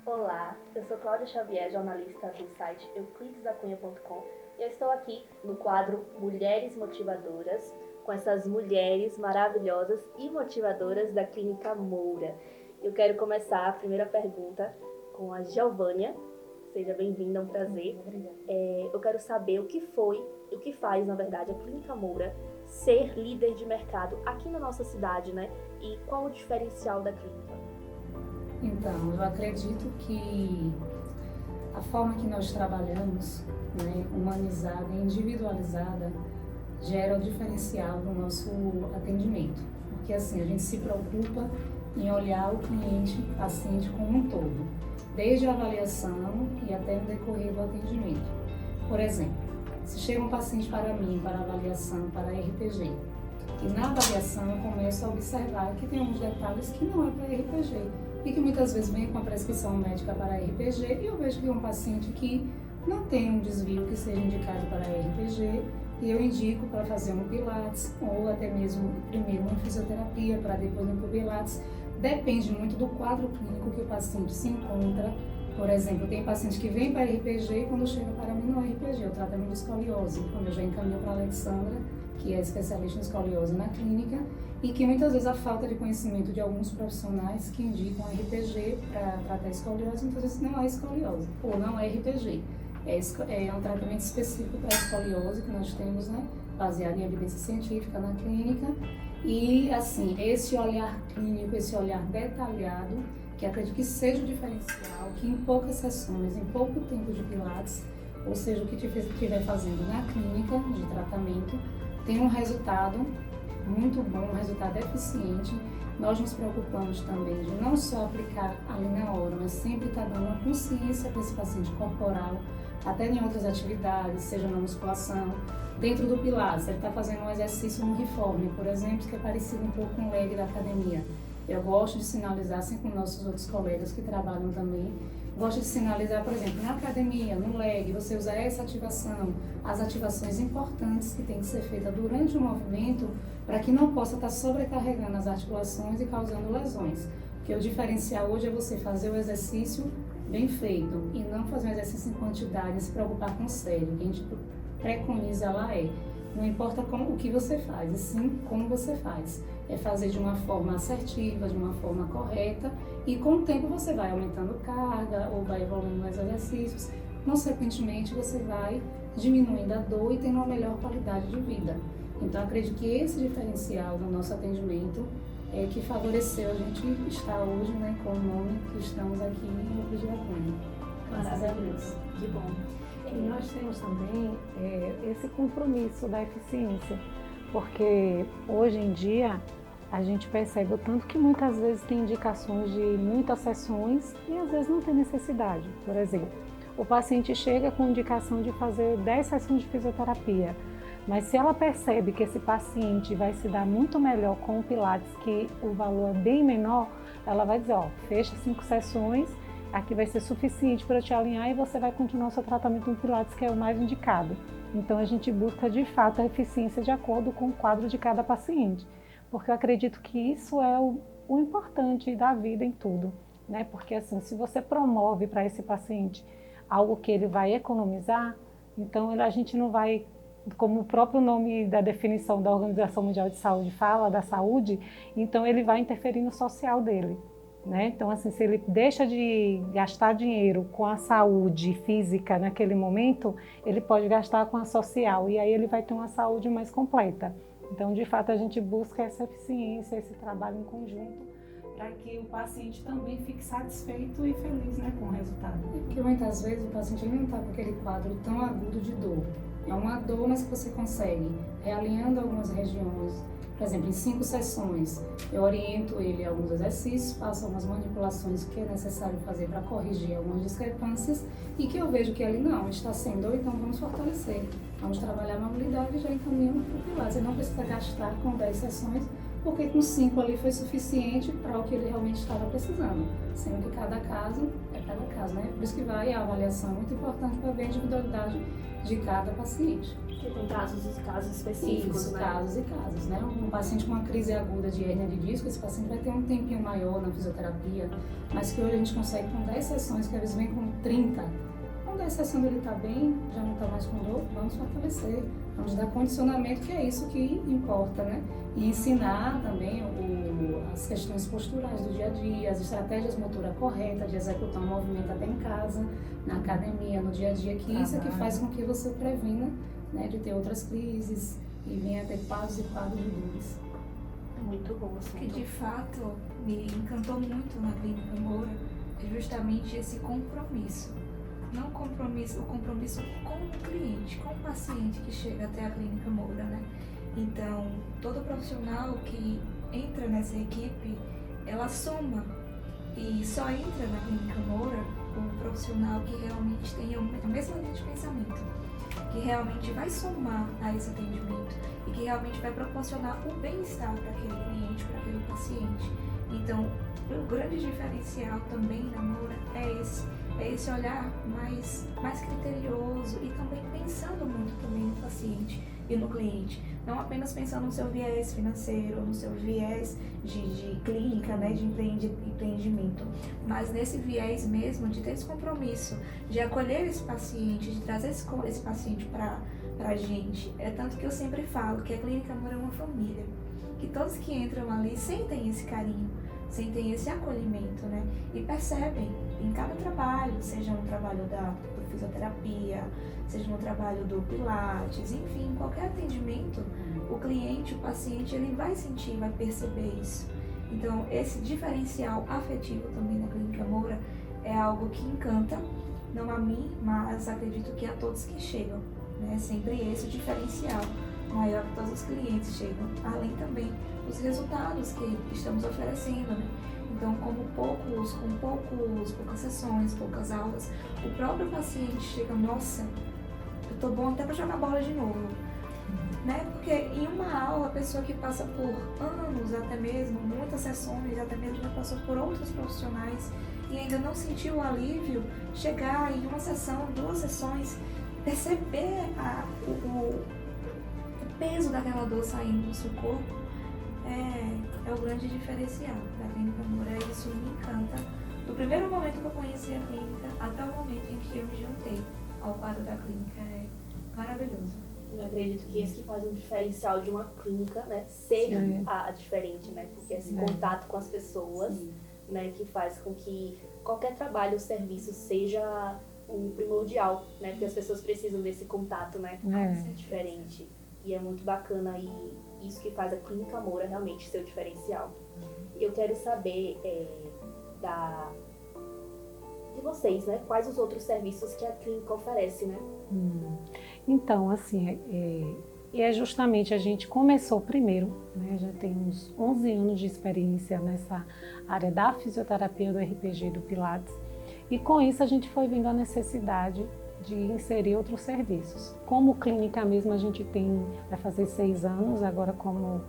Olá, eu sou Cláudia Xavier, jornalista do site euclidesdacunha.com e eu estou aqui no quadro Mulheres Motivadoras, com essas mulheres maravilhosas e motivadoras da Clínica Moura. Eu quero começar a primeira pergunta com a Giovânia. Seja bem-vinda, é um prazer. Obrigada. Eu quero saber o que faz, na verdade, a Clínica Moura ser líder de mercado aqui na nossa cidade, né? E qual o diferencial da clínica? Então, eu acredito que a forma que nós trabalhamos, né, humanizada e individualizada, gera o diferencial do nosso atendimento. Porque assim, a gente se preocupa em olhar o cliente, paciente como um todo, desde a avaliação e até no decorrer do atendimento. Por exemplo, se chega um paciente para mim, para avaliação, para RPG, e na avaliação eu começo a observar que tem alguns detalhes que não é para RPG, e que muitas vezes vem com a prescrição médica para RPG, e eu vejo que é um paciente que não tem um desvio que seja indicado para RPG, e eu indico para fazer um pilates, ou até mesmo primeiro uma fisioterapia, para depois ir para o pilates. Depende muito do quadro clínico que o paciente se encontra. Por exemplo, tem paciente que vem para RPG e quando chega para mim não é RPG, é o tratamento de escoliose, quando eu já encaminho para a Alexandra, que é especialista em escoliose na clínica, e que muitas vezes a falta de conhecimento de alguns profissionais que indicam RPG para tratar escoliose, muitas vezes não é escoliose, ou não é RPG. É um tratamento específico para a escoliose que nós temos, né, baseado em evidência científica na clínica. E assim, esse olhar clínico, esse olhar detalhado, que acredito que seja o diferencial, que em poucas sessões, em pouco tempo de pilates, ou seja, o que estiver fazendo na clínica de tratamento, tem um resultado muito bom, um resultado eficiente. Nós nos preocupamos também de não só aplicar ali na hora, mas sempre estar dando uma consciência para esse paciente corporal, até em outras atividades, seja na musculação, dentro do Pilates. Ele está fazendo um exercício no Reformer, por exemplo, que é parecido um pouco com o leg da academia. Eu gosto de sinalizar, assim com nossos outros colegas que trabalham também, gosto de sinalizar, por exemplo, na academia, no leg, você usa essa ativação, as ativações importantes que tem que ser feita durante o movimento, para que não possa estar sobrecarregando as articulações e causando lesões. Porque o diferencial hoje é você fazer o exercício bem feito e não fazer um exercício em quantidade, se preocupar com o sério. O que a gente preconiza lá não importa o que você faz, e sim como você faz. É fazer de uma forma assertiva, de uma forma correta, e com o tempo você vai aumentando carga ou vai evoluindo mais exercícios. Consequentemente, você vai diminuindo a dor e tendo uma melhor qualidade de vida. Então, acredito que esse diferencial do nosso atendimento é que favoreceu a gente estar hoje, né, com o nome que estamos aqui em Euclides da Cunha. Graças a Deus. Que bom. E nós temos também esse compromisso da eficiência, porque hoje em dia a gente percebe o tanto que muitas vezes tem indicações de muitas sessões e às vezes não tem necessidade. Por exemplo, o paciente chega com indicação de fazer 10 sessões de fisioterapia, mas se ela percebe que esse paciente vai se dar muito melhor com o Pilates, que o valor é bem menor, ela vai dizer, fecha 5 sessões, aqui vai ser suficiente para te alinhar e você vai continuar o seu tratamento no Pilates, que é o mais indicado. Então a gente busca de fato a eficiência de acordo com o quadro de cada paciente, porque eu acredito que isso é o importante da vida em tudo, né? Porque assim, se você promove para esse paciente algo que ele vai economizar, então a gente não vai, como o próprio nome da definição da Organização Mundial de Saúde fala, da saúde, então ele vai interferir no social dele, né? Então, assim, se ele deixa de gastar dinheiro com a saúde física naquele momento, ele pode gastar com a social e aí ele vai ter uma saúde mais completa. Então, de fato, a gente busca essa eficiência, esse trabalho em conjunto, para que o paciente também fique satisfeito e feliz, né, com o resultado. Porque muitas vezes o paciente não está com aquele quadro tão agudo de dor. É uma dor, mas que você consegue, realinhando algumas regiões. Por exemplo, em 5 sessões, eu oriento ele a alguns exercícios, faço algumas manipulações que é necessário fazer para corrigir algumas discrepâncias e que eu vejo que ele não está sem dor, então vamos fortalecer. Vamos trabalhar a mobilidade e já encaminhamos para o Pilates. Ele não precisa gastar com 10 sessões, porque com 5 ali foi suficiente para o que ele realmente estava precisando. Sendo que cada caso é cada caso, né? Por isso que a avaliação é muito importante para ver a individualidade de cada paciente. Porque tem casos específicos, Isso, né? casos e casos, né? Um paciente com uma crise aguda de hérnia de disco, esse paciente vai ter um tempinho maior na fisioterapia, mas que hoje a gente consegue com 10 sessões, que às vezes vem com 30. Com 10 sessões ele está bem, já não está mais com dor, vamos fortalecer, vamos dar condicionamento, que é isso que importa, né? E ensinar também as questões posturais do dia a dia, as estratégias motoras corretas de executar um movimento até em casa, na academia, no dia a dia, que isso é que faz com que você previna, né, de ter outras crises e venha a ter quadros e quadros de dores. Muito bom, O que assim. de fato me encantou muito na Clínica Moura é justamente esse compromisso. Não compromisso, o compromisso com o cliente, com o paciente que chega até a Clínica Moura, né? Então, todo profissional que entra nessa equipe, ela soma. E só entra na Clínica Moura o profissional que realmente tem a mesma linha de pensamento, que realmente vai somar a esse atendimento e que realmente vai proporcionar o bem-estar para aquele cliente, para aquele paciente. Então, o grande diferencial também da Moura é esse olhar mais criterioso e também pensando muito também no paciente e no cliente. Não apenas pensando no seu viés financeiro, no seu viés de clínica, né, de empreendimento, mas nesse viés mesmo de ter esse compromisso, de acolher esse paciente, de trazer esse paciente para a gente. É tanto que eu sempre falo que a Clínica Moura é uma família, que todos que entram ali sentem esse carinho, sentem esse acolhimento, né? E percebem em cada trabalho, seja no trabalho do fisioterapia, seja no trabalho do pilates, enfim, qualquer atendimento, o cliente, o paciente, ele vai sentir, vai perceber isso. Então, esse diferencial afetivo também na Clínica Moura é algo que encanta, não a mim, mas acredito que a todos que chegam, né? Sempre esse diferencial maior que todos os clientes chegam, além também dos resultados que estamos oferecendo, né? Então, com poucas sessões, poucas aulas, o próprio paciente chega, nossa, eu tô bom até para jogar bola de novo, né? Porque em uma aula, a pessoa que passa por anos, até mesmo, muitas sessões, até mesmo já passou por outros profissionais e ainda não sentiu o alívio, chegar em uma sessão, 2 sessões, perceber o peso daquela dor saindo do seu corpo, é o grande diferencial da Clínica Moura. Isso me encanta. Do primeiro momento que eu conheci a clínica até o momento em que eu me juntei ao quadro da clínica, é maravilhoso. Eu acredito que esse que faz um diferencial de uma clínica, né, ser a diferente, né, porque esse contato com as pessoas, né, que faz com que qualquer trabalho ou serviço seja o primordial, né, porque as pessoas precisam desse contato, né, diferente. E é muito bacana e isso que faz a Clínica Moura realmente ser o diferencial. Eu quero saber de vocês, né? Quais os outros serviços que a clínica oferece, né? Então, assim, justamente a gente começou primeiro, né? Já tem uns 11 anos de experiência nessa área da fisioterapia, do RPG e do Pilates. E com isso a gente foi vendo a necessidade de inserir outros serviços. Como clínica mesmo, a gente vai fazer 6 anos agora como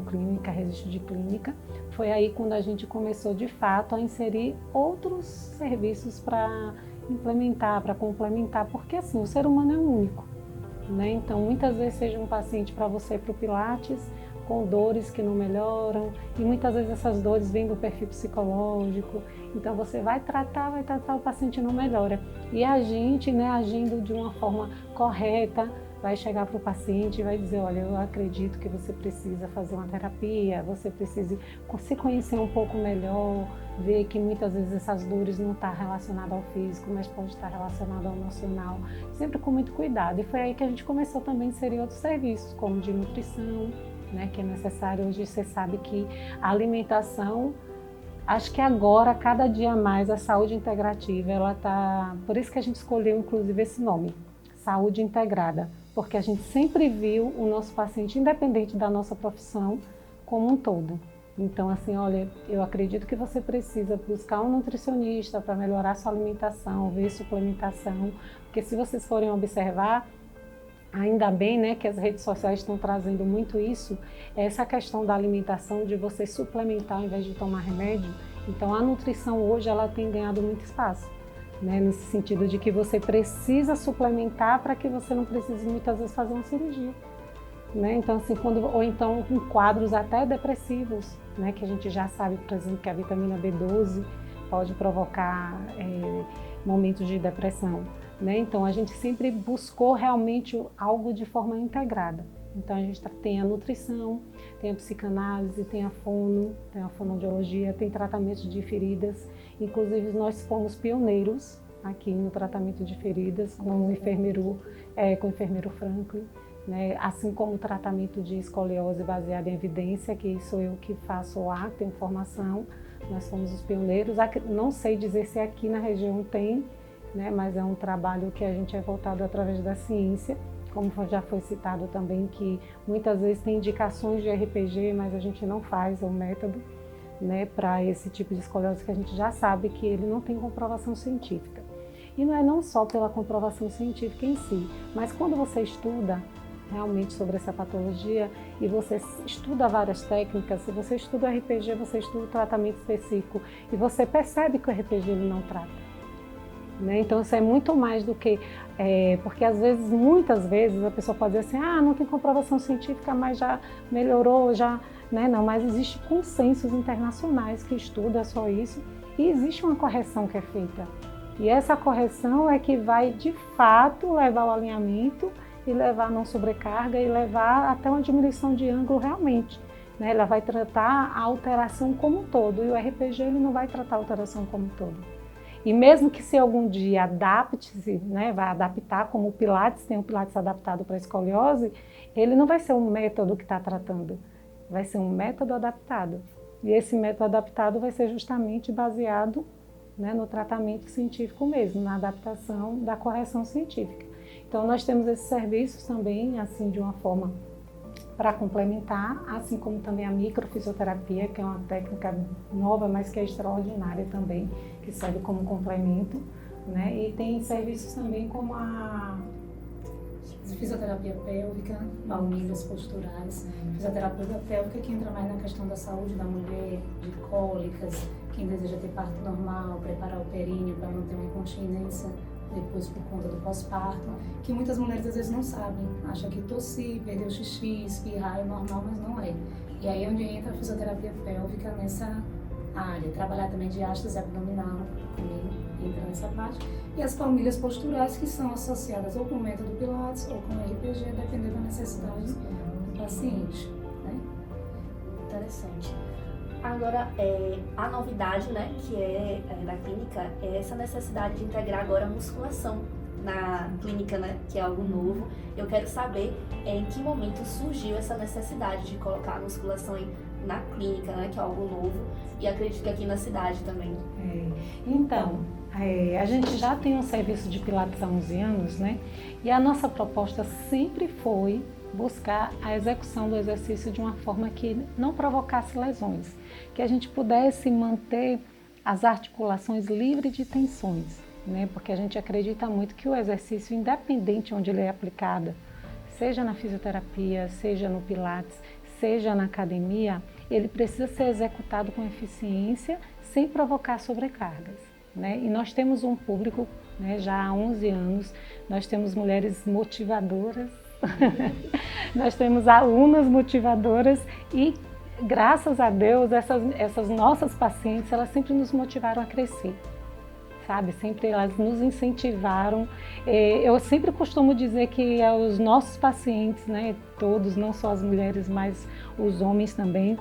clínica, registro de clínica. Foi aí quando a gente começou de fato a inserir outros serviços para implementar, para complementar, porque assim, o ser humano é único, né? Então, muitas vezes seja um paciente para você para o Pilates, com dores que não melhoram, e muitas vezes essas dores vêm do perfil psicológico, então você vai tratar, o paciente não melhora. E a gente, né, agindo de uma forma correta, vai chegar para o paciente e vai dizer, olha, eu acredito que você precisa fazer uma terapia, você precisa se conhecer um pouco melhor, ver que muitas vezes essas dores não estão relacionadas ao físico, mas pode estar relacionado ao emocional, sempre com muito cuidado. E foi aí que a gente começou também a inserir outros serviços, como de nutrição, né, que é necessário. Hoje você sabe que a alimentação, acho que agora, cada dia mais, a saúde integrativa, ela tá... Por isso que a gente escolheu, inclusive, esse nome, saúde integrada, porque a gente sempre viu o nosso paciente, independente da nossa profissão, como um todo. Então, assim, olha, eu acredito que você precisa buscar um nutricionista para melhorar a sua alimentação, ver suplementação, porque se vocês forem observar, ainda bem, né, que as redes sociais estão trazendo muito isso, essa questão da alimentação, de você suplementar ao invés de tomar remédio. Então, a nutrição hoje ela tem ganhado muito espaço. né? Nesse sentido de que você precisa suplementar para que você não precise muitas vezes fazer uma cirurgia. Né? Então, assim, ou então com quadros até depressivos, né? Que a gente já sabe, por exemplo, que a vitamina B12 pode provocar momentos de depressão. Né? Então, a gente sempre buscou realmente algo de forma integrada. Então, a gente tem a nutrição, tem a psicanálise, tem a fono, tem a fonoaudiologia, tem tratamento de feridas. Inclusive, nós fomos pioneiros aqui no tratamento de feridas com o enfermeiro Franklin. Né? Assim como o tratamento de escoliose baseado em evidência, que sou eu que faço lá, tenho formação, nós fomos os pioneiros. Não sei dizer se aqui na região tem, né? Mas é um trabalho que a gente é voltado através da ciência, como já foi citado também, que muitas vezes tem indicações de RPG, mas a gente não faz o método, né, para esse tipo de escoliose, que a gente já sabe que ele não tem comprovação científica. E não é não só pela comprovação científica em si, mas quando você estuda realmente sobre essa patologia e você estuda várias técnicas, se você estuda o RPG, você estuda o tratamento específico e você percebe que o RPG ele não trata. Né? Então isso é muito mais do que, porque às vezes, muitas vezes a pessoa pode dizer assim, não tem comprovação científica, mas já melhorou, já, né? Não, mas existe consensos internacionais que estudam só isso e existe uma correção que é feita. E essa correção é que vai de fato levar ao alinhamento e levar a não sobrecarga e levar até uma diminuição de ângulo realmente. Né? Ela vai tratar a alteração como um todo e o RPG ele não vai tratar a alteração como um todo. E mesmo que se algum dia adapte-se, né, vai adaptar, como o Pilates, tem o Pilates adaptado para a escoliose, ele não vai ser um método que está tratando, vai ser um método adaptado. E esse método adaptado vai ser justamente baseado, né, no tratamento científico mesmo, na adaptação da correção científica. Então nós temos esses serviços também, assim, de uma forma para complementar, assim como também a microfisioterapia, que é uma técnica nova, mas que é extraordinária também, que serve como complemento, né? E tem serviços também como a fisioterapia pélvica, baunilhas posturais, fisioterapia pélvica que entra mais na questão da saúde da mulher, de cólicas, quem deseja ter parto normal, preparar o períneo para não ter uma incontinência depois por conta do pós-parto, que muitas mulheres às vezes não sabem, acham que tossir, perder o xixi, espirrar é normal, mas não é. E aí é onde entra a fisioterapia pélvica nessa área, trabalhar também diástase abdominal, também entra nessa parte, e as palmilhas posturais que são associadas ou com o método Pilates ou com o RPG, dependendo da necessidade do paciente. Né? Interessante. Agora, a novidade, né, que é da clínica, é essa necessidade de integrar agora a musculação na clínica, né, que é algo novo. Eu quero saber em que momento surgiu essa necessidade de colocar a musculação na clínica, né, que é algo novo, e acredito que aqui na cidade também. Então, a gente já tem um serviço de Pilates há 11 anos, né, e a nossa proposta sempre foi buscar a execução do exercício de uma forma que não provocasse lesões, que a gente pudesse manter as articulações livres de tensões, né? Porque a gente acredita muito que o exercício, independente onde ele é aplicado, seja na fisioterapia, seja no Pilates, seja na academia, ele precisa ser executado com eficiência, sem provocar sobrecargas, né? E nós temos um público, né, já há 11 anos, nós temos mulheres motivadoras, nós temos alunas motivadoras e, graças a Deus, essas nossas pacientes, elas sempre nos motivaram a crescer, sabe? Sempre elas nos incentivaram. Eu sempre costumo dizer que os nossos pacientes, né, todos, não só as mulheres, mas os homens também,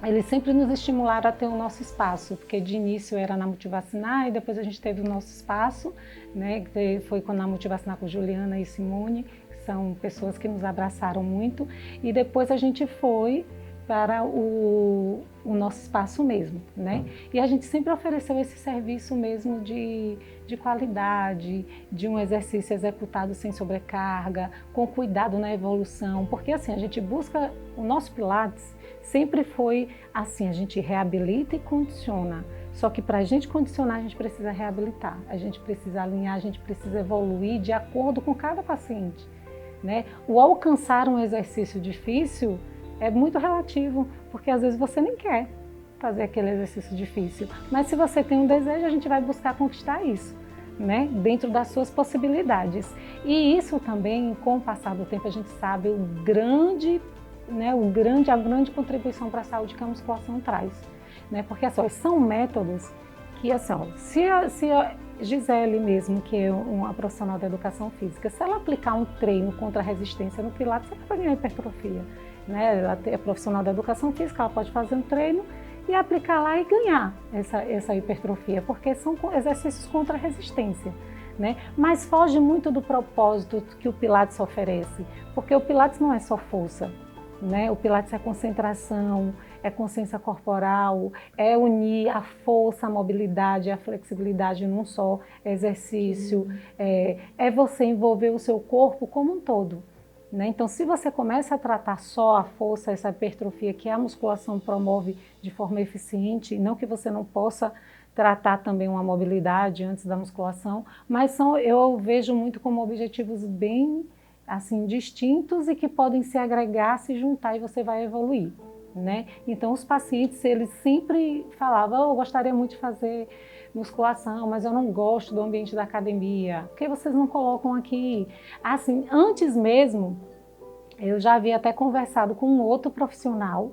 eles sempre nos estimularam a ter o nosso espaço, porque de início era na Multivacinar e depois a gente teve o nosso espaço, né, que foi na Multivacinar com Juliana e Simone, são pessoas que nos abraçaram muito, e depois a gente foi para o nosso espaço mesmo, né? E a gente sempre ofereceu esse serviço mesmo de qualidade, de um exercício executado sem sobrecarga, com cuidado na evolução, porque assim, a gente busca, o nosso Pilates sempre foi assim, a gente reabilita e condiciona, só que para a gente condicionar a gente precisa reabilitar, a gente precisa alinhar, a gente precisa evoluir de acordo com cada paciente. Né? O alcançar um exercício difícil é muito relativo, porque às vezes você nem quer fazer aquele exercício difícil, mas se você tem um desejo, a gente vai buscar conquistar isso. né, dentro das suas possibilidades. E isso também, com o passar do tempo, a gente sabe a grande contribuição para a saúde que a musculação traz, né? Porque assim, são métodos que, assim, se a Gisele mesmo, que é uma profissional da educação física, se ela aplicar um treino contra a resistência no Pilates, ela vai ganhar hipertrofia, né? Ela é profissional da educação física, ela pode fazer um treino e aplicar lá e ganhar essa hipertrofia, porque são exercícios contra a resistência, né? Mas foge muito do propósito que o Pilates oferece, porque o Pilates não é só força, né? O Pilates é concentração, é consciência corporal, é unir a força, a mobilidade, a flexibilidade num só exercício, é você envolver o seu corpo como um todo, né? Então, se você começa a tratar só a força, essa hipertrofia que a musculação promove de forma eficiente, não que você não possa tratar também uma mobilidade antes da musculação, mas eu vejo muito como objetivos bem assim distintos e que podem se agregar, se juntar e você vai evoluir, né? Então, os pacientes, eles sempre falavam, eu gostaria muito de fazer musculação, mas eu não gosto do ambiente da academia. Por que vocês não colocam aqui? Assim, antes mesmo, eu já havia até conversado com um outro profissional,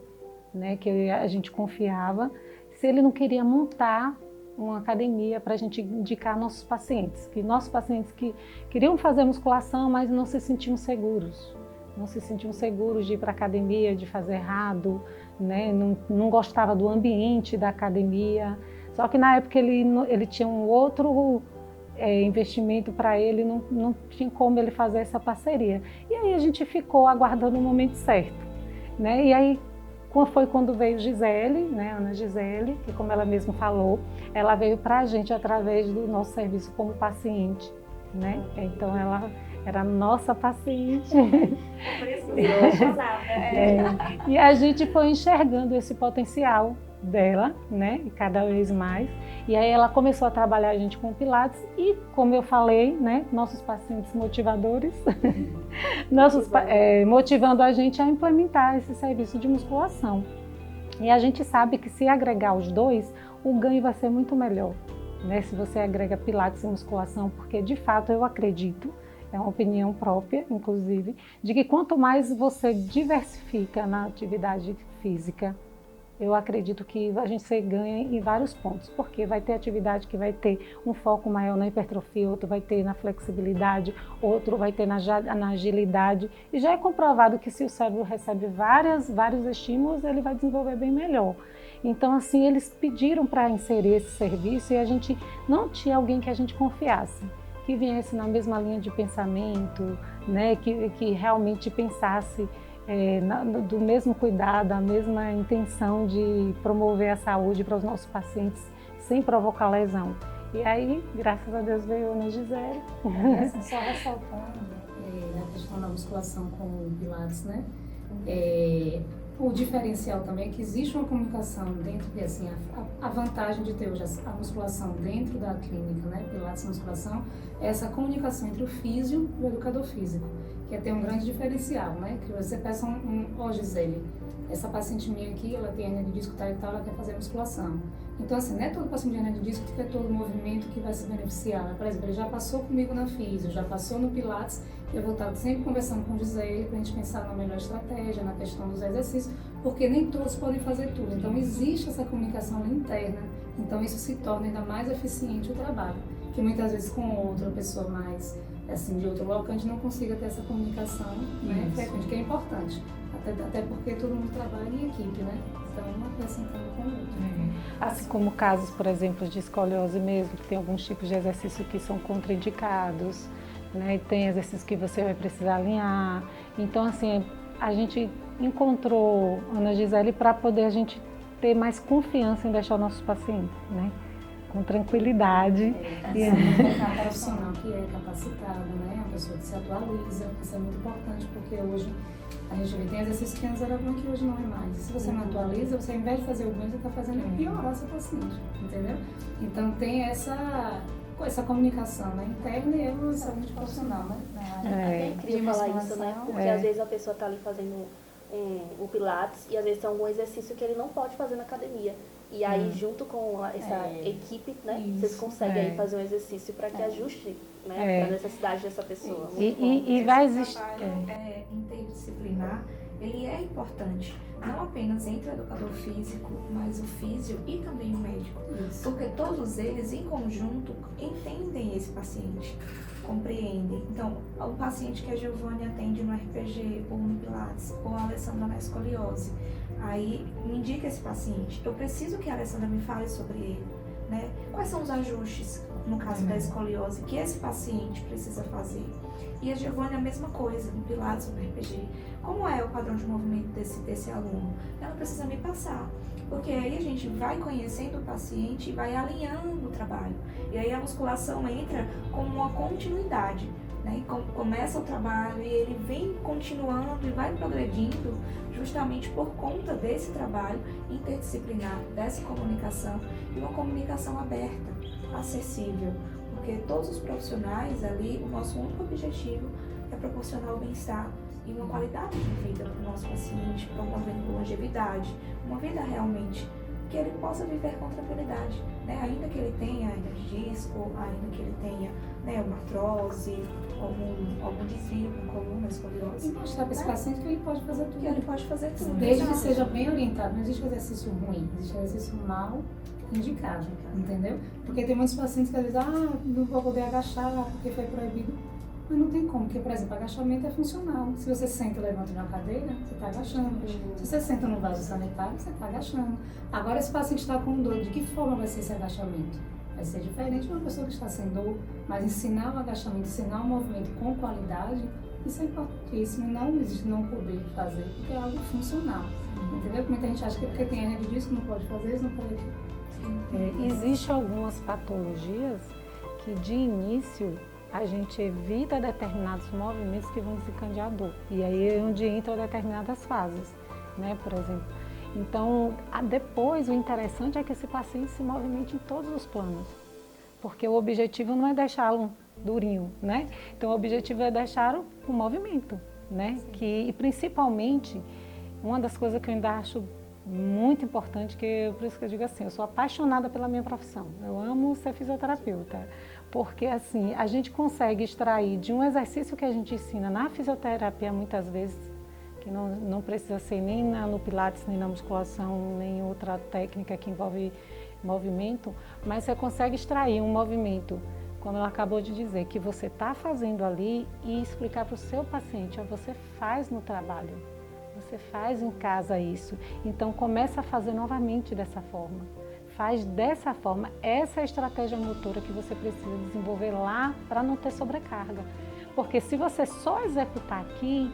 né, que a gente confiava, se ele não queria montar uma academia para a gente indicar nossos pacientes que queriam fazer musculação, mas não se sentiam seguros. Não se sentiam seguros de ir para a academia, de fazer errado, né? Não gostava do ambiente da academia. Só que na época ele tinha um outro investimento para ele, não tinha como ele fazer essa parceria. E aí a gente ficou aguardando o momento certo, né? E aí foi quando veio Gisele, né, Ana Gisele, que como ela mesma falou, ela veio para a gente através do nosso serviço como paciente, né? Então ela era nossa paciente. E a gente foi enxergando esse potencial dela, né, e cada vez mais. E aí ela começou a trabalhar a gente com Pilates e, como eu falei, né, nossos pacientes motivadores, motivando a gente a implementar esse serviço de musculação. E a gente sabe que se agregar os dois, o ganho vai ser muito melhor, né, se você agrega Pilates e musculação, porque de fato eu acredito, é uma opinião própria, inclusive, de que quanto mais você diversifica na atividade física, eu acredito que a gente ganha em vários pontos, porque vai ter atividade que vai ter um foco maior na hipertrofia, outro vai ter na flexibilidade, outro vai ter na agilidade. E já é comprovado que se o cérebro recebe vários estímulos, ele vai desenvolver bem melhor. Então, assim, eles pediram para inserir esse serviço e a gente não tinha alguém que a gente confiasse, que viesse na mesma linha de pensamento, né, que realmente pensasse do mesmo cuidado, a mesma intenção de promover a saúde para os nossos pacientes sem provocar lesão. E aí, graças a Deus, veio a Ana Gisele. Só ressaltando a questão da musculação com o Pilates, né? O diferencial também é que existe uma comunicação dentro, e assim, a vantagem de ter hoje a musculação dentro da clínica, né, Pilates e musculação, é essa comunicação entre o físio e o educador físico, que é ter um grande diferencial, né, que você peça ó Gisele, essa paciente minha aqui, ela tem hernia de disco tal e tal, ela quer fazer musculação. Então, assim, não é todo paciente de hernia de disco que quer todo movimento que vai se beneficiar, né? Por exemplo, ele já passou comigo na físio, já passou no Pilates, eu vou estar sempre conversando com o Gisele para a gente pensar na melhor estratégia, na questão dos exercícios, porque nem todos podem fazer tudo. Então, existe essa comunicação interna, então isso se torna ainda mais eficiente o trabalho, que muitas vezes com outra pessoa mais, assim, de outro local, a gente não consiga ter essa comunicação, né, frequente, que é importante, até porque todo mundo trabalha em equipe, né? Então, um acrescentando com o outro. Assim como casos, por exemplo, de escoliose mesmo, que tem alguns tipos de exercício que são contraindicados, né? E tem exercícios que você vai precisar alinhar. Então, assim, a gente encontrou Ana Gisele para poder a gente ter mais confiança em deixar os nossos pacientes, né, com tranquilidade. Uma profissional que é capacitada, né, uma pessoa que se atualiza, isso é muito importante, porque hoje a gente vê, tem exercício que antes era bom que hoje não é mais. Se você não atualiza, você ao invés de fazer o bem, você está fazendo piorar seu paciente, entendeu? Então tem essa comunicação, né, interna e evolução muito profissional, né? É incrível falar isso, né? Porque às vezes a pessoa está ali fazendo o Pilates e às vezes tem algum exercício que ele não pode fazer na academia. E aí, junto com essa equipe, né, vocês conseguem aí fazer um exercício para que ajuste, né, para a necessidade dessa pessoa. E vai existir. Trabalho interdisciplinar, ele é importante, não apenas entre o educador físico, mas o físio e também o médico. Isso. Porque todos eles, em conjunto, entendem esse paciente, compreendem. Então, o paciente que a Giovanni atende no RPG, ou no Pilates, ou a Alessandra na escoliose, aí me indica esse paciente. Eu preciso que a Alessandra me fale sobre ele, né? Quais são os ajustes, no caso da escoliose, que esse paciente precisa fazer. E a Giovanni a mesma coisa, no Pilates ou no RPG. Como é o padrão de movimento desse aluno? Ela precisa me passar. Porque aí a gente vai conhecendo o paciente e vai alinhando o trabalho. E aí a musculação entra como uma continuidade, né? Começa o trabalho e ele vem continuando e vai progredindo justamente por conta desse trabalho interdisciplinar, dessa comunicação e uma comunicação aberta, acessível. Porque todos os profissionais ali, o nosso único objetivo é proporcionar o bem-estar e uma qualidade de vida para o nosso paciente, promovendo longevidade, uma vida realmente que ele possa viver com tranquilidade, né? Ainda que ele tenha hernia de disco, ainda que ele tenha, né, uma artrose, algum desvio na coluna, escoliose. E mostrar para esse paciente que ele pode fazer tudo. Que ele pode fazer tudo. Desde que seja bem orientado. Não existe exercício ruim, existe exercício mal indicado, entendeu? Porque tem muitos pacientes que às vezes, não vou poder agachar porque foi proibido. Mas não tem como, porque, por exemplo, agachamento é funcional. Se você senta e levanta de uma cadeira, você está agachando. Se você senta no vaso sanitário, você está agachando. Agora, esse paciente está com dor, de que forma vai ser esse agachamento? Vai ser diferente de uma pessoa que está sem dor, mas ensinar o agachamento, ensinar o movimento com qualidade, isso é importantíssimo. Não existe não poder fazer, porque é algo funcional. Entendeu? Muita gente acha que porque tem hernia de disco não pode fazer, isso não pode. Existem algumas patologias que, de início, a gente evita determinados movimentos que vão desencadear dor. E aí é onde entram determinadas fases, né, por exemplo. Então, depois, o interessante é que esse paciente se movimente em todos os planos. Porque o objetivo não é deixá-lo durinho, né? Então, o objetivo é deixá-lo com movimento, né? E principalmente, uma das coisas que eu ainda acho muito importante, por isso que eu digo assim, eu sou apaixonada pela minha profissão. Eu amo ser fisioterapeuta. Porque assim, a gente consegue extrair de um exercício que a gente ensina na fisioterapia muitas vezes, que não precisa ser nem no Pilates, nem na musculação, nem outra técnica que envolve movimento, mas você consegue extrair um movimento, como ela acabou de dizer, que você está fazendo ali e explicar para o seu paciente, você faz no trabalho, você faz em casa isso, então começa a fazer novamente dessa forma. Faz dessa forma, essa é a estratégia motora que você precisa desenvolver lá para não ter sobrecarga. Porque se você só executar aqui,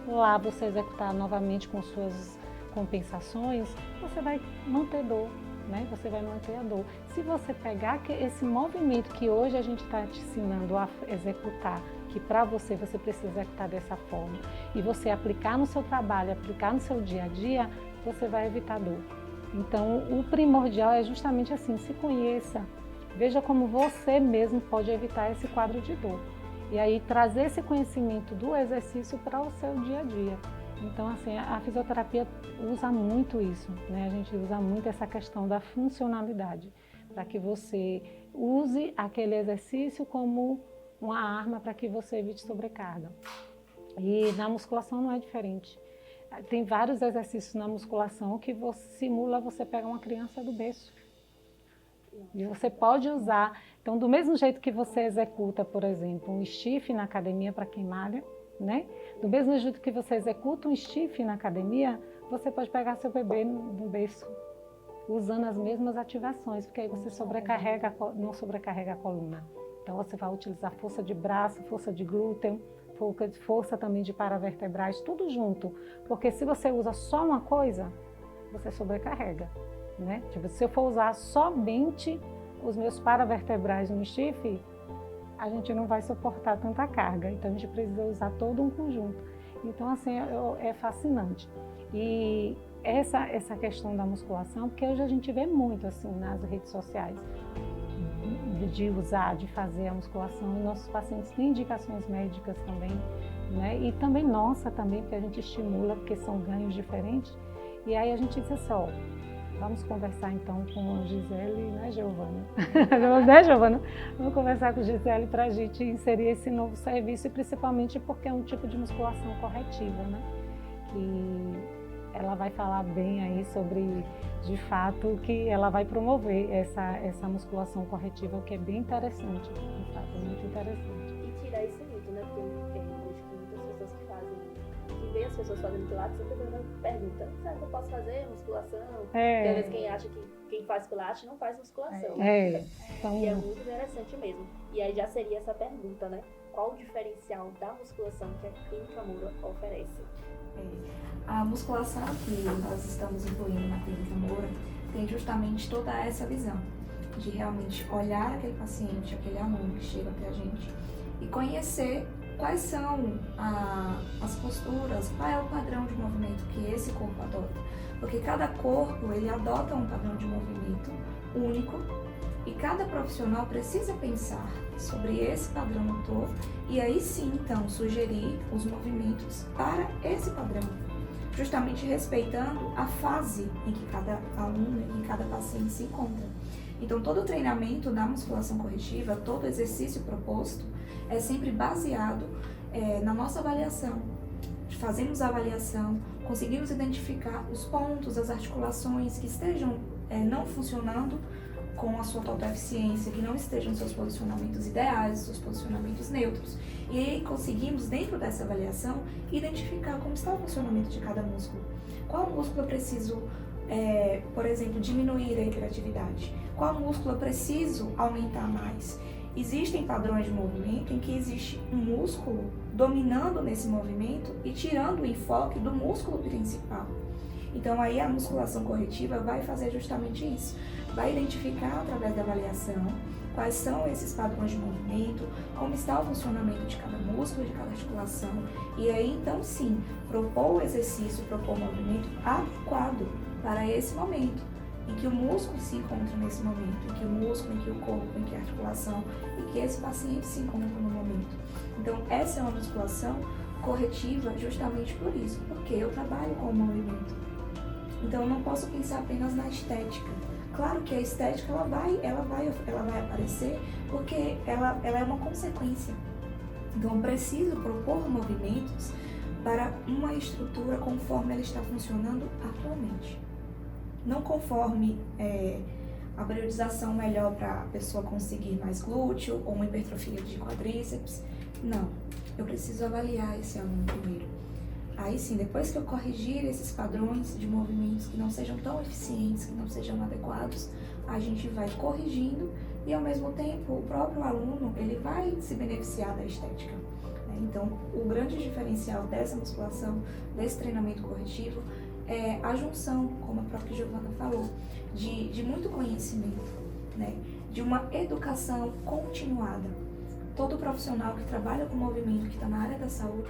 lá você executar novamente com suas compensações, você vai manter dor, né? Você vai manter a dor. Se você pegar esse movimento que hoje a gente está te ensinando a executar, que para você precisa executar dessa forma, e você aplicar no seu trabalho, aplicar no seu dia a dia, você vai evitar dor. Então, o primordial é justamente assim, se conheça, veja como você mesmo pode evitar esse quadro de dor. E aí, trazer esse conhecimento do exercício para o seu dia a dia. Então, assim, a fisioterapia usa muito isso, né? A gente usa muito essa questão da funcionalidade, para que você use aquele exercício como uma arma para que você evite sobrecarga. E na musculação não é diferente. Tem vários exercícios na musculação que simula você pegar uma criança do berço. E você pode usar. Então, do mesmo jeito que você executa, por exemplo, um stiff na academia para quem malha, né? Do mesmo jeito que você executa um stiff na academia, você pode pegar seu bebê no berço, usando as mesmas ativações, porque aí você não sobrecarrega a coluna. Então, você vai utilizar força de braço, força de glúteo, força também de paravertebrais, tudo junto. Porque se você usa só uma coisa, você sobrecarrega, né? Tipo, se eu for usar somente os meus paravertebrais no stiff, a gente não vai suportar tanta carga. Então, a gente precisa usar todo um conjunto. Então, assim, é fascinante. E essa questão da musculação, porque hoje a gente vê muito, assim, nas redes sociais, de fazer a musculação, e nossos pacientes têm indicações médicas também, né? E também nossa também, porque a gente estimula, porque são ganhos diferentes. E aí a gente diz assim, Vamos conversar então com Gisele, né, Giovana? Né, Giovana? Vamos conversar com Gisele para a gente inserir esse novo serviço, e principalmente porque é um tipo de musculação corretiva, né? Que ela vai falar bem aí sobre, de fato, que ela vai promover essa musculação corretiva, que é bem interessante, de fato, é muito interessante. E tirar esse mito, né? Porque eu vejo que muitas pessoas que veem as pessoas fazendo pilates, sempre perguntam, será que eu posso fazer musculação? Porque às vezes quem acha que quem faz pilates não faz musculação. Então, E é muito interessante mesmo. E aí já seria essa pergunta, né? Qual o diferencial da musculação que a Clínica Moura oferece? A musculação que nós estamos incluindo na Clínica Moura tem justamente toda essa visão de realmente olhar aquele paciente, aquele aluno que chega até a gente e conhecer quais são as posturas, qual é o padrão de movimento que esse corpo adota. Porque cada corpo ele adota um padrão de movimento único e cada profissional precisa pensar sobre esse padrão motor e aí sim, então, sugerir os movimentos para esse padrão, justamente respeitando a fase em que cada aluno e cada paciente se encontra. Então, todo o treinamento da musculação corretiva, todo exercício proposto é sempre baseado na nossa avaliação. Fazemos a avaliação, conseguimos identificar os pontos, as articulações que estejam não funcionando com a sua total eficiência, que não estejam nos seus posicionamentos ideais, seus posicionamentos neutros. E aí conseguimos, dentro dessa avaliação, identificar como está o funcionamento de cada músculo. Qual músculo eu preciso, por exemplo, diminuir a hiperatividade? Qual músculo eu preciso aumentar mais? Existem padrões de movimento em que existe um músculo dominando nesse movimento e tirando o enfoque do músculo principal. Então aí a musculação corretiva vai fazer justamente isso. Vai identificar através da avaliação quais são esses padrões de movimento, como está o funcionamento de cada músculo, de cada articulação. E aí então sim, propor o exercício, propor o movimento adequado para esse momento, em que o músculo se encontra nesse momento, em que o músculo, em que o corpo, em que a articulação, e que esse paciente se encontra no momento. Então essa é uma musculação corretiva justamente por isso, porque eu trabalho com o movimento. Então eu não posso pensar apenas na estética. Claro que a estética ela vai aparecer porque ela é uma consequência. Então eu preciso propor movimentos para uma estrutura conforme ela está funcionando atualmente. Não conforme a priorização melhor para a pessoa conseguir mais glúteo ou uma hipertrofia de quadríceps. Não, eu preciso avaliar esse aluno primeiro. Aí sim, depois que eu corrigir esses padrões de movimentos que não sejam tão eficientes, que não sejam adequados, a gente vai corrigindo e ao mesmo tempo o próprio aluno ele vai se beneficiar da estética. Então, o grande diferencial dessa musculação, desse treinamento corretivo, é a junção, como a própria Giovana falou, de muito conhecimento, né? De uma educação continuada. Todo profissional que trabalha com movimento, que está na área da saúde,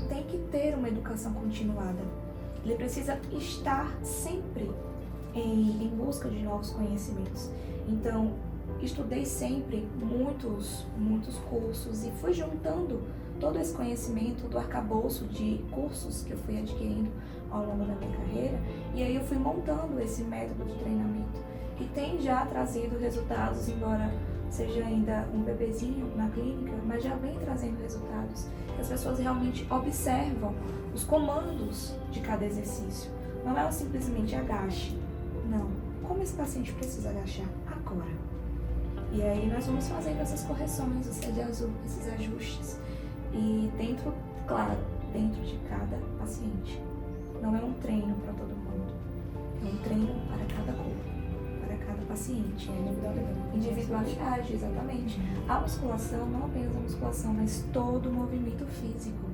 tem que ter uma educação continuada. Ele precisa estar sempre em busca de novos conhecimentos. Então, estudei sempre muitos cursos e fui juntando todo esse conhecimento do arcabouço de cursos que eu fui adquirindo ao longo da minha carreira, e aí eu fui montando esse método de treinamento, que tem já trazido resultados, embora seja ainda um bebezinho na clínica, mas já vem trazendo resultados, que as pessoas realmente observam os comandos de cada exercício. Não é simplesmente agache, não. Como esse paciente precisa agachar? Agora. E aí nós vamos fazendo essas correções, esses ajustes, e dentro, claro, dentro de cada paciente. Não é um treino para todo mundo, é um treino para cada corpo, para cada paciente. É individualidade, exatamente. A musculação, não apenas a musculação, mas todo o movimento físico,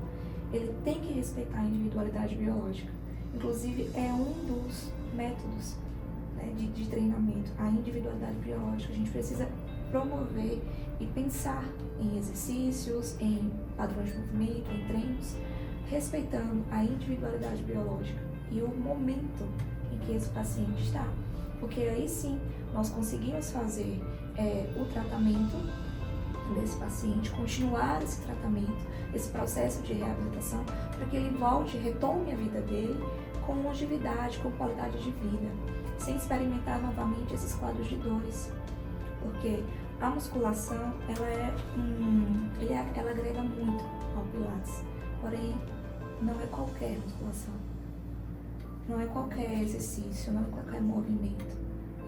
ele tem que respeitar a individualidade biológica. Inclusive, é um dos métodos, né, de treinamento, a individualidade biológica. A gente precisa promover e pensar em exercícios, em padrões de movimento, em treinos, respeitando a individualidade biológica e o momento em que esse paciente está. Porque aí sim, nós conseguimos fazer o tratamento desse paciente, continuar esse tratamento, esse processo de reabilitação, para que ele volte, retome a vida dele com longevidade, com qualidade de vida, sem experimentar novamente esses quadros de dores. Porque a musculação, ela agrega muito ao Pilates, porém não é qualquer musculação, não é qualquer exercício, não é qualquer movimento,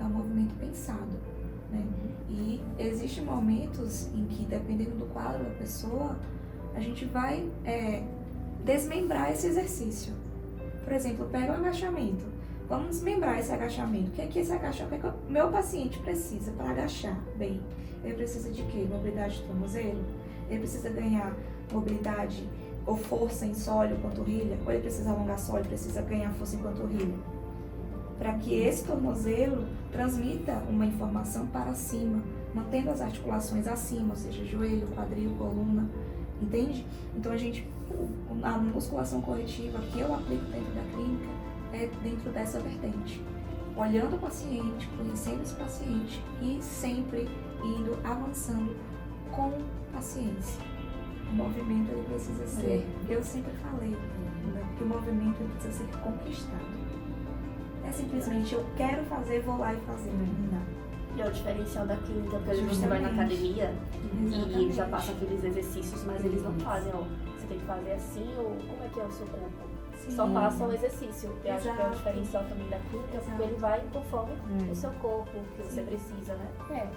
é um movimento pensado, né? E existem momentos em que, dependendo do quadro da pessoa, a gente vai desmembrar esse exercício. Por exemplo, pega o agachamento. Vamos desmembrar esse agachamento. O que é que esse agachamento? O que é que o meu paciente precisa para agachar bem? Ele precisa de quê? Mobilidade de tornozelo? Ele precisa ganhar mobilidade ou força em sólio, panturrilha? Ou ele precisa alongar sólio, precisa ganhar força em panturrilha? Para que esse tornozelo transmita uma informação para cima, mantendo as articulações acima, ou seja, joelho, quadril, coluna, entende? Então a musculação corretiva que eu aplico dentro da clínica é dentro dessa vertente, olhando o paciente, conhecendo esse paciente e sempre indo avançando com paciência. O movimento ele precisa ser, eu sempre falei, né, que o movimento ele precisa ser conquistado. É simplesmente eu quero fazer, vou lá e fazer. Não. E é o diferencial da clínica, porque às vezes você vai na academia e eles já passam aqueles exercícios, mas eles não fazem, ó, você tem que fazer assim, ou como é que é o seu corpo? Sim. Só passam o exercício. Eu acho que é o Exato. diferencial também da clínica, Exato. porque ele vai conforme o seu corpo, o que você precisa, né?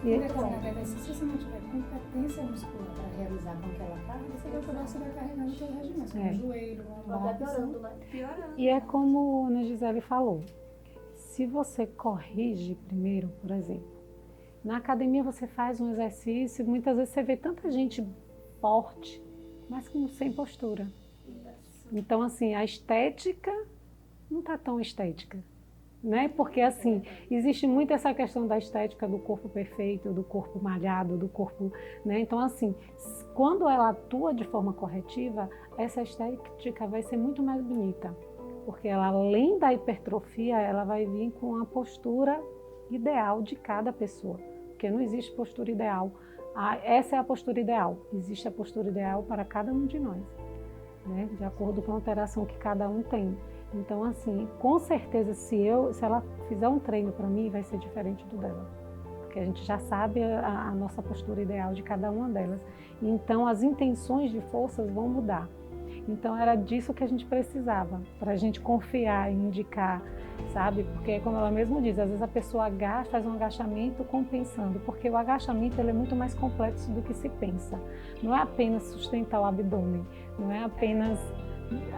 Em determinado exercício, se você não tiver competência muscular para realizar com aquela carga, você vai acabar sobrecarregando o seu regimento, como o joelho, a Vai lombar, piorando, né? Piorando. E é como a Ana Gisele falou, se você corrige primeiro, por exemplo, na academia você faz um exercício, muitas vezes você vê tanta gente forte, mas sem postura. Então, assim, a estética não está tão estética, né? Porque, assim, existe muito essa questão da estética do corpo perfeito, do corpo malhado, do corpo, né? Então, assim, quando ela atua de forma corretiva, essa estética vai ser muito mais bonita. Porque ela, além da hipertrofia, ela vai vir com a postura ideal de cada pessoa. Porque não existe postura ideal. Essa é a postura ideal. Existe a postura ideal para cada um de nós, né? De acordo com a alteração que cada um tem. Então, assim, com certeza, se ela fizer um treino para mim, vai ser diferente do dela. Porque a gente já sabe a nossa postura ideal de cada uma delas. Então, as intenções de forças vão mudar. Então, era disso que a gente precisava, para a gente confiar e indicar, sabe? Porque, como ela mesma diz, às vezes a pessoa faz um agachamento compensando, porque o agachamento ele é muito mais complexo do que se pensa. Não é apenas sustentar o abdômen, não é apenas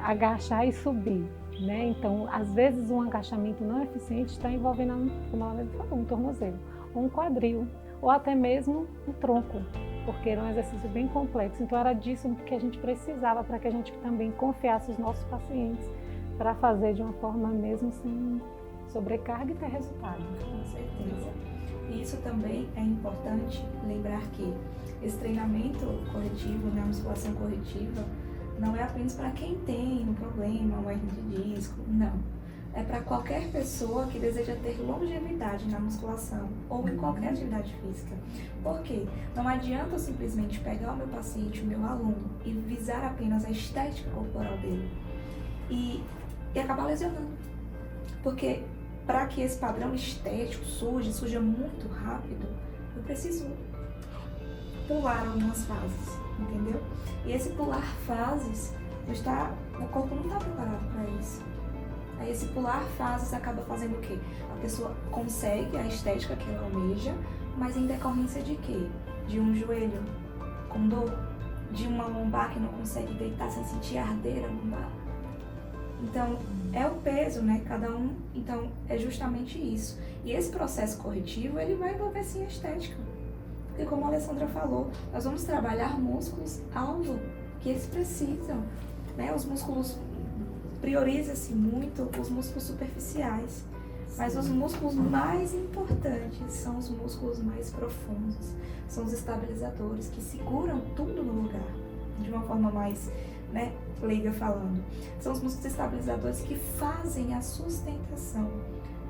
agachar e subir, né? Então, às vezes um agachamento não eficiente está envolvendo, como ela mesma falou, um tornozelo, ou um quadril, ou até mesmo um tronco, porque era um exercício bem complexo. Então, era disso que a gente precisava para que a gente também confiasse os nossos pacientes para fazer de uma forma mesmo sem sobrecarga e ter resultado. Com certeza. E isso também é importante lembrar que esse treinamento corretivo, né, a musculação corretiva, não é apenas para quem tem um problema, um hernia de disco, não. É para qualquer pessoa que deseja ter longevidade na musculação ou em qualquer atividade física. Por quê? Não adianta eu simplesmente pegar o meu paciente, o meu aluno, e visar apenas a estética corporal dele e acabar lesionando. Porque para que esse padrão estético suja muito rápido, eu preciso pular algumas fases, entendeu? E esse pular fases, o corpo não está preparado para isso. Aí esse pular fases acaba fazendo o quê? A pessoa consegue a estética que ela almeja, mas em decorrência de quê? De um joelho com dor, de uma lombar que não consegue deitar sem sentir arder a lombar. Então, é o peso, né? Cada um, então, é justamente isso. E esse processo corretivo, ele vai envolver sim a estética. Porque como a Alessandra falou, nós vamos trabalhar músculos-alvo que eles precisam, né? Os músculos, prioriza-se muito os músculos superficiais, mas os músculos mais importantes são os músculos mais profundos, são os estabilizadores que seguram tudo no lugar, de uma forma mais, né, leiga falando. São os músculos estabilizadores que fazem a sustentação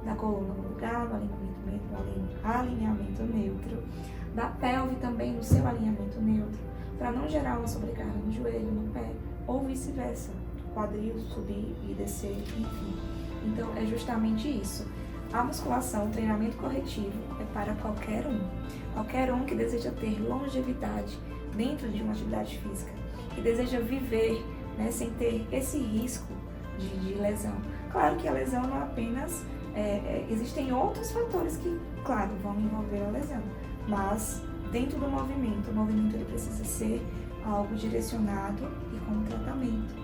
da coluna no lugar, no alinhamento neutro, da pelve também no seu alinhamento neutro, para não gerar uma sobrecarga no joelho, no pé, ou vice-versa, quadril subir e descer, enfim. Então é justamente isso. a musculação, o treinamento corretivo é para qualquer um que deseja ter longevidade dentro de uma atividade física, que deseja viver, né, sem ter esse risco de lesão. Claro que a lesão não é apenas, existem outros fatores que, claro, vão envolver a lesão, mas dentro do movimento, o movimento ele precisa ser algo direcionado e com tratamento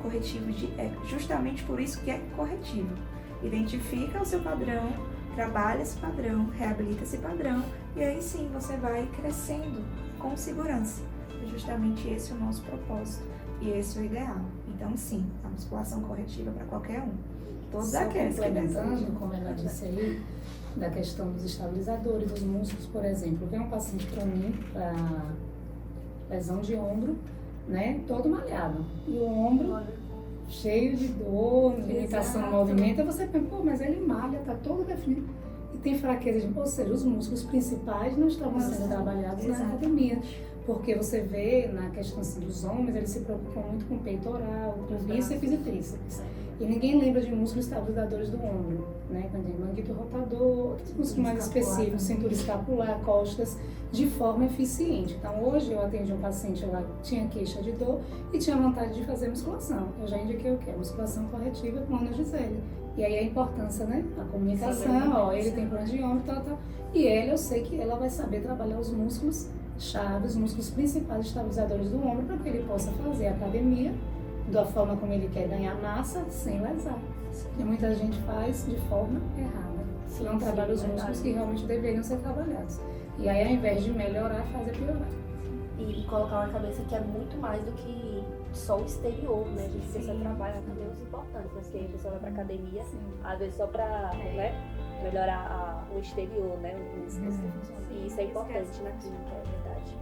corretivo, justamente por isso que é corretivo. Identifica o seu padrão, trabalha esse padrão, reabilita esse padrão e aí sim você vai crescendo com segurança. É justamente esse o nosso propósito e esse o ideal. Então sim, a musculação corretiva para qualquer um. Todos aqueles que desejam. Como ela disse aí, da questão dos estabilizadores, dos músculos, por exemplo. Vem um paciente para mim, para lesão de ombro, né, todo malhado. E o ombro cheio de dor, limitação no movimento. Aí você pensa, pô, mas ele malha, tá todo definido. E tem fraqueza ou seja, os músculos principais não estavam sendo trabalhados na academia. Porque você vê na questão assim, dos homens, eles se preocupam muito com peitoral, com bíceps e tríceps. E ninguém lembra de músculos estabilizadores do ombro, né? Quando tem manguito rotador, músculos mais específicos, cintura escapular, costas, de forma eficiente. Então, hoje eu atendi um paciente lá que tinha queixa de dor e tinha vontade de fazer musculação. Eu já indiquei o quê? Musculação corretiva com Ana Gisele. E aí a importância, né? A comunicação, ó, ele tem problema de ombro, tal. E ela, eu sei que ela vai saber trabalhar os músculos chaves, os músculos principais estabilizadores do ombro, para que ele possa fazer academia da forma como ele quer ganhar massa, sem lesar. E muita gente faz de forma errada. Não trabalha os músculos que realmente deveriam ser trabalhados. E aí, ao invés de melhorar, faz piorar. E colocar na cabeça que é muito mais do que só o exterior, né? A gente precisa trabalhar também os importantes, porque a pessoa vai pra academia, às vezes só pra, né, melhorar o exterior, né? E isso é importante na clínica, é verdade.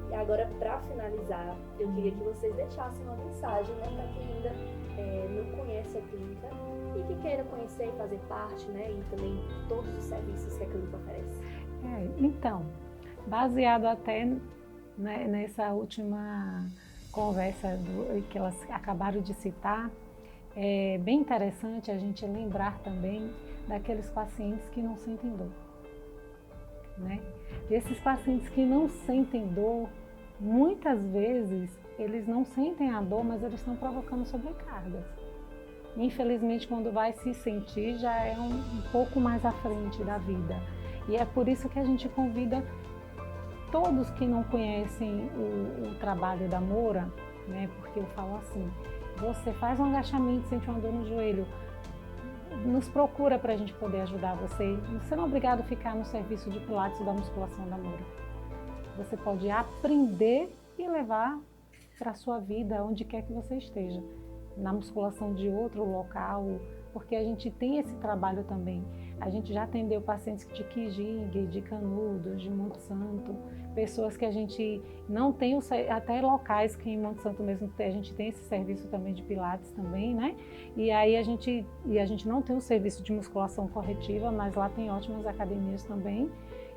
E agora, para finalizar, eu queria que vocês deixassem uma mensagem, né, para quem ainda não conhece a clínica e que queira conhecer e fazer parte, né, e também todos os serviços que a clínica oferece. Então, baseado até, né, nessa última conversa que elas acabaram de citar, é bem interessante a gente lembrar também daqueles pacientes que não sentem dor, né? Esses pacientes que não sentem dor, muitas vezes eles não sentem a dor, mas eles estão provocando sobrecargas. Infelizmente, quando vai se sentir, já é um pouco mais à frente da vida. E é por isso que a gente convida todos que não conhecem o trabalho da Moura, né? Porque eu falo assim, você faz um agachamento, sente uma dor no joelho, nos procura para a gente poder ajudar você. Você não é obrigado a ficar no serviço de pilates da musculação da Moura. Você pode aprender e levar para a sua vida, onde quer que você esteja. Na musculação de outro local, porque a gente tem esse trabalho também. A gente já atendeu pacientes de Quijingue, de Canudos, de Monte Santo, pessoas que a gente não tem, até locais que em Monte Santo mesmo a gente tem esse serviço também de pilates também, né? E aí a gente não tem o serviço de musculação corretiva, mas lá tem ótimas academias também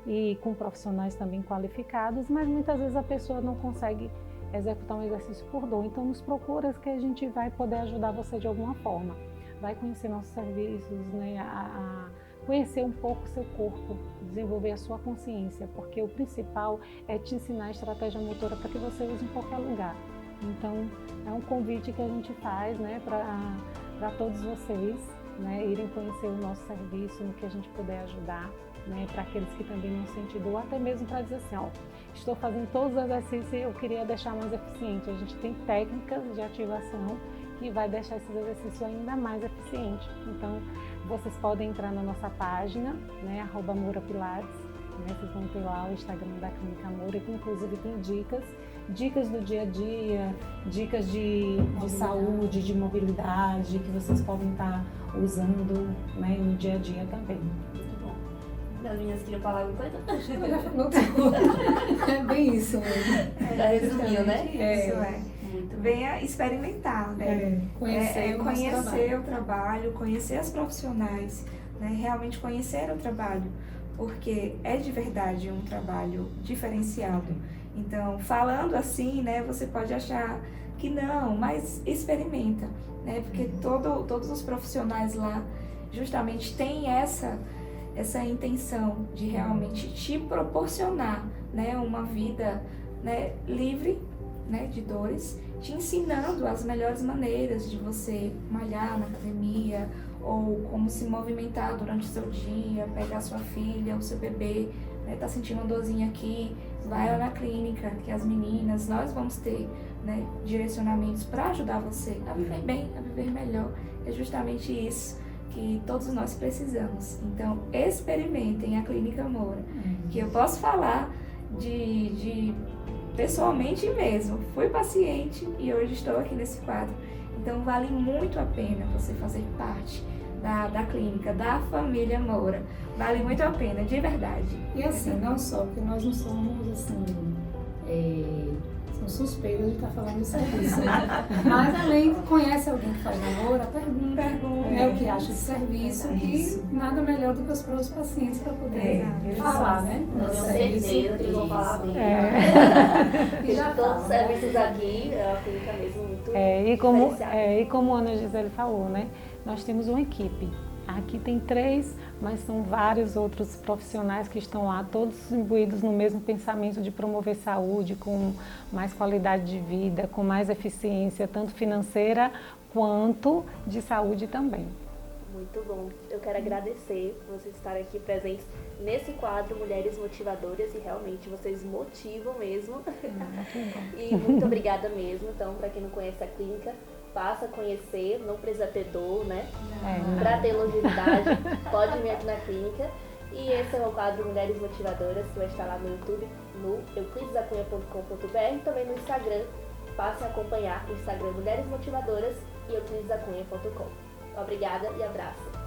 e com profissionais também qualificados, mas muitas vezes a pessoa não consegue executar um exercício por dor. Então nos procura que a gente vai poder ajudar você de alguma forma. Vai conhecer nossos serviços, né? A conhecer um pouco o seu corpo, desenvolver a sua consciência, porque o principal é te ensinar a estratégia motora para que você use em qualquer lugar. Então, é um convite que a gente faz, né, para todos vocês, né, irem conhecer o nosso serviço, no que a gente puder ajudar, né, para aqueles que também não sentem dor, até mesmo para dizer assim, ó, estou fazendo todos os exercícios e eu queria deixar mais eficiente. A gente tem técnicas de ativação que vai deixar esses exercícios ainda mais eficientes. Então, vocês podem entrar na nossa página, né, @MouraPilates, né, vocês vão ter lá o Instagram da Clínica Moura, que inclusive tem dicas do dia a dia, dicas de saúde, de mobilidade, que vocês podem estar usando, né, no dia a dia também. Muito bom. As meninas queriam falar alguma coisa? Já falou tudo. É bem isso mesmo. Já resumiu, né? Isso é. Venha experimentar, né? Conhecer o trabalho, conhecer as profissionais, né? Realmente conhecer o trabalho, porque é de verdade um trabalho diferenciado. Então, falando assim, né, você pode achar que não, mas experimenta, né? Porque todos os profissionais lá, justamente tem essa intenção de realmente te proporcionar, né, uma vida, né, livre, né, de dores, te ensinando as melhores maneiras de você malhar na academia ou como se movimentar durante o seu dia, pegar sua filha, o seu bebê, né, tá sentindo uma dorzinha aqui, vai lá na clínica, que as meninas, nós vamos ter, né, direcionamentos para ajudar você a viver bem, a viver melhor. É justamente isso que todos nós precisamos. Então, experimentem a Clínica Moura, que eu posso falar de pessoalmente mesmo. Fui paciente e hoje estou aqui nesse quadro. Então, vale muito a pena você fazer parte da clínica, da família Moura. Vale muito a pena, de verdade. E assim, não só, porque nós não somos assim, somos suspeitos de estar falando do serviço. Mas além, conhece alguém que faz namoro, pergunta o que acha do serviço, que nada melhor do que os próprios pacientes para poder falar, né? Com certeza que vão falar bem. E já Todos os serviços aqui, é uma clínica mesmo muito diferenciada. E como a Ana Gisele falou, né? Nós temos uma equipe. Aqui tem 3, mas são vários outros profissionais que estão lá, todos imbuídos no mesmo pensamento de promover saúde, com mais qualidade de vida, com mais eficiência, tanto financeira quanto de saúde também. Muito bom. Eu quero agradecer por vocês estarem aqui presentes nesse quadro Mulheres Motivadoras, e realmente vocês motivam mesmo. E muito obrigada mesmo. Então, para quem não conhece a clínica, passa a conhecer, não precisa ter dor, né? Para ter longevidade, pode vir aqui na clínica. E esse é o quadro Mulheres Motivadoras, que vai estar lá no YouTube, no euclidesacunha.com.br, e também no Instagram. Passem a acompanhar o Instagram Mulheres Motivadoras e euclidesacunha.com. Obrigada e abraço.